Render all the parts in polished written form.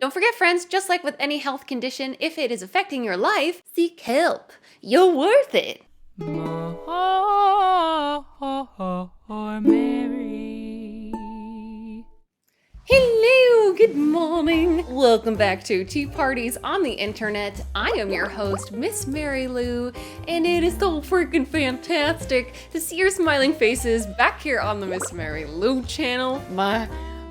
Don't forget, friends, just like with any health condition, if it is affecting your life, seek help. You're worth it. Hello, good morning. Welcome back to Tea Parties on the Internet. I am your host, Miss Mary Lou, and it is so freaking fantastic to see your smiling faces back here on the Miss Mary Lou channel. My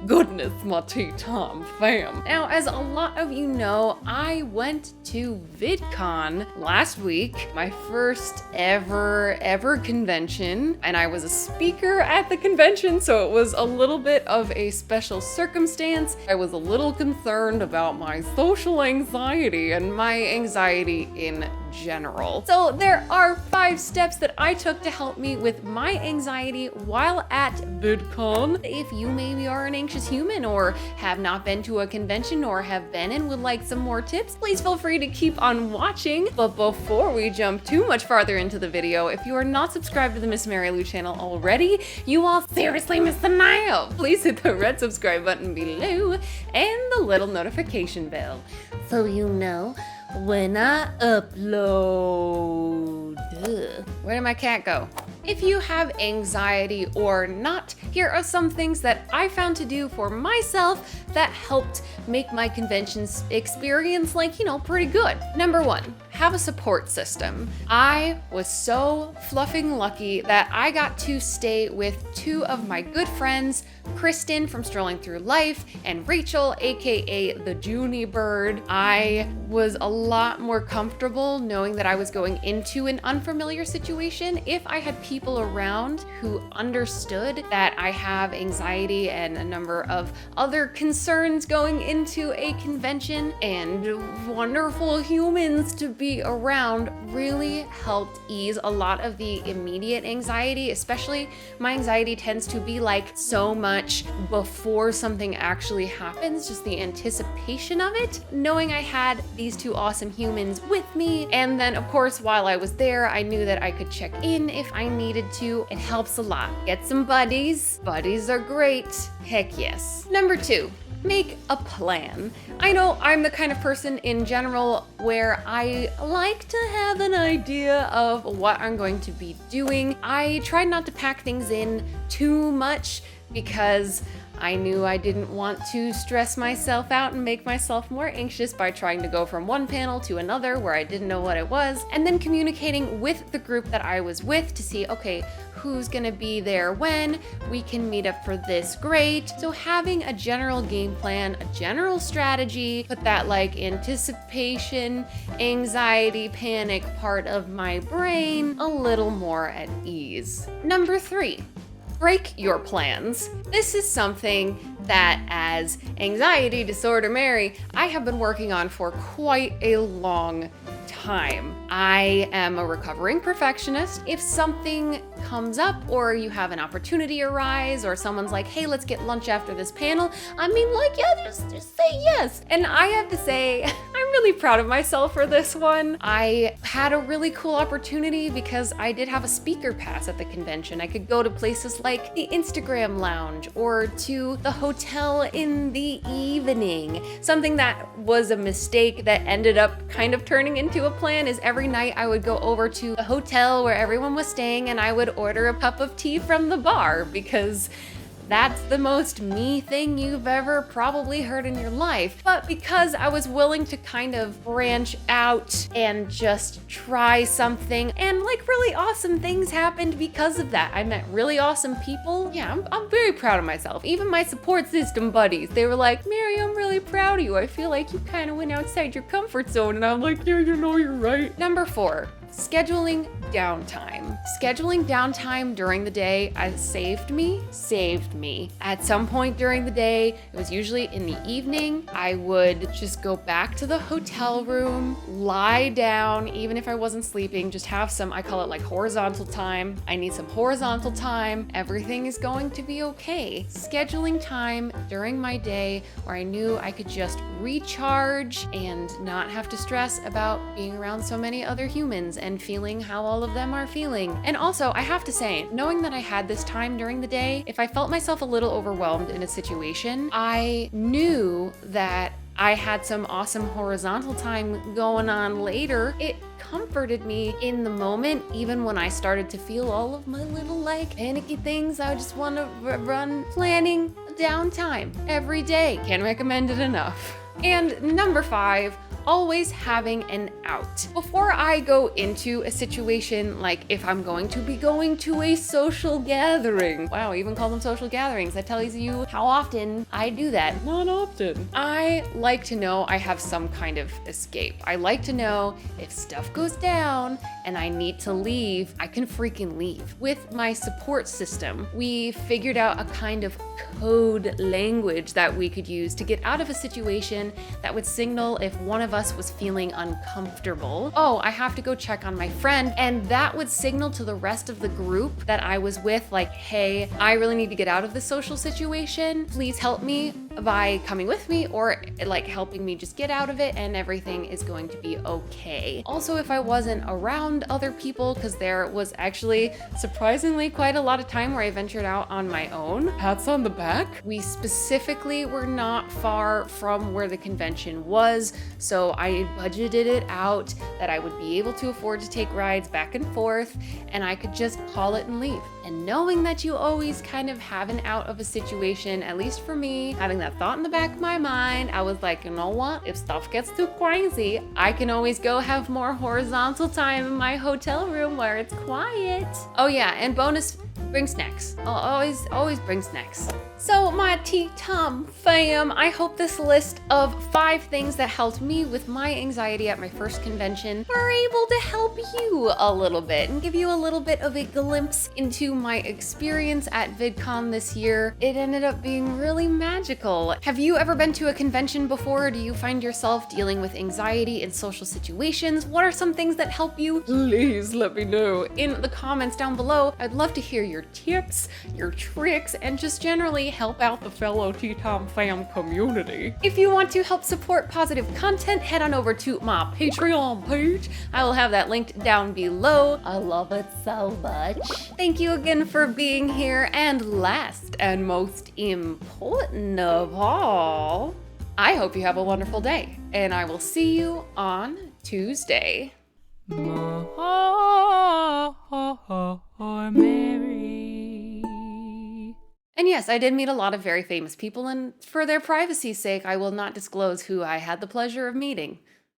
goodness, my tea time fam. Now, as a lot of you know, I went to VidCon last week, my first ever convention, and I was a speaker at the convention, so it was a little bit of a special circumstance. I was a little concerned about my social anxiety and my anxiety in general. So there are 5 steps that I took to help me with my anxiety while at VidCon. If you maybe are an anxious human or have not been to a convention or have been and would like some more tips, please feel free to keep on watching. But before we jump too much farther into the video, if you are not subscribed to the Miss Mary Lou channel already, you all seriously missed the nail. Please hit the red subscribe button below and the little notification bell so you know when I upload. Where did my cat go? If you have anxiety or not, here are some things that I found to do for myself that helped make my conventions experience pretty good. Number 1, have a support system. I was so fluffing lucky that I got to stay with 2 of my good friends, Kristen from Strolling Through Life and Rachel, aka the Junie Bird. I was a lot more comfortable knowing that I was going into an unfamiliar situation if I had people around who understood that I have anxiety and a number of other concerns going into a convention, and wonderful humans to be around really helped ease a lot of the immediate anxiety. Especially my anxiety tends to be so much before something actually happens, just the anticipation of it. Knowing I had these 2 awesome humans with me, and then of course while I was there I knew that I could check in if I needed to. It helps a lot. Get some buddies. Buddies are great. Heck yes. Number 2, make a plan. I know I'm the kind of person in general where I like to have an idea of what I'm going to be doing. I try not to pack things in too much because I knew I didn't want to stress myself out and make myself more anxious by trying to go from one panel to another where I didn't know what it was, and then communicating with the group that I was with to see, okay, who's gonna be there when, we can meet up for this, great. So having a general game plan, a general strategy, put that anticipation, anxiety, panic part of my brain a little more at ease. Number 3, break your plans. This is something that, as anxiety disorder Mary, I have been working on for quite a long time. I am a recovering perfectionist. If something comes up or you have an opportunity arise or someone's like, hey, let's get lunch after this panel, yeah, just say yes. And I have to say, I'm really proud of myself for this one. I had a really cool opportunity because I did have a speaker pass at the convention. I could go to places like the Instagram lounge or to the hotel in the evening. Something that was a mistake that ended up kind of turning into a plan is every night I would go over to the hotel where everyone was staying and I would order a cup of tea from the bar, because that's the most me thing you've ever probably heard in your life. But because I was willing to kind of branch out and just try something, and really awesome things happened because of that. I met really awesome people. Yeah, I'm very proud of myself. Even my support system buddies, they were like, Mary, I'm really proud of you. I feel like you kind of went outside your comfort zone. And I'm like, yeah, you're right. Number 4, scheduling downtime. Scheduling downtime during the day saved me. At some point during the day, it was usually in the evening, I would just go back to the hotel room, lie down, even if I wasn't sleeping, just have some, I call it horizontal time. I need some horizontal time. Everything is going to be okay. Scheduling time during my day where I knew I could just recharge and not have to stress about being around so many other humans and feeling how all of them are feeling. And also, I have to say, knowing that I had this time during the day, if I felt myself a little overwhelmed in a situation, I knew that I had some awesome horizontal time going on later, it comforted me in the moment, even when I started to feel all of my little like panicky things. I just want to run planning downtime every day. Can't recommend it enough. And number 5, always having an out. Before I go into a situation, like if I'm going to be going to a social gathering, wow, even call them social gatherings, that tells you how often I do that. Not often. I like to know I have some kind of escape. I like to know if stuff goes down and I need to leave, I can freaking leave. With my support system, we figured out a kind of code language that we could use to get out of a situation that would signal if one of us was feeling uncomfortable. Oh, I have to go check on my friend. And that would signal to the rest of the group that I was with, like, hey, I really need to get out of this social situation. Please help me by coming with me, or like helping me just get out of it, and everything is going to be okay. Also, if I wasn't around other people, because there was actually surprisingly quite a lot of time where I ventured out on my own. Pats on the back. We specifically were not far from where the convention was, so I budgeted it out that I would be able to afford to take rides back and forth, and I could just call it and leave. And knowing that you always kind of have an out of a situation, at least for me, having that thought in the back of my mind, I was like, you know what? If stuff gets too crazy, I can always go have more horizontal time in my hotel room where it's quiet. Oh yeah, and bonus, bring snacks. I'll always bring snacks. So my Tea Time fam, I hope this list of 5 things that helped me with my anxiety at my first convention are able to help you a little bit and give you a little bit of a glimpse into my experience at VidCon this year. It ended up being really magical. Have you ever been to a convention before? Or do you find yourself dealing with anxiety in social situations? What are some things that help you? Please let me know in the comments down below. I'd love to hear your tips, your tricks, and just generally help out the fellow Tea Time fam community. If you want to help support positive content, head on over to my Patreon page. I will have that linked down below. I love it so much. Thank you again for being here, and last and most important of all, I hope you have a wonderful day, and I will see you on Tuesday. And yes, I did meet a lot of very famous people, and for their privacy's sake, I will not disclose who I had the pleasure of meeting.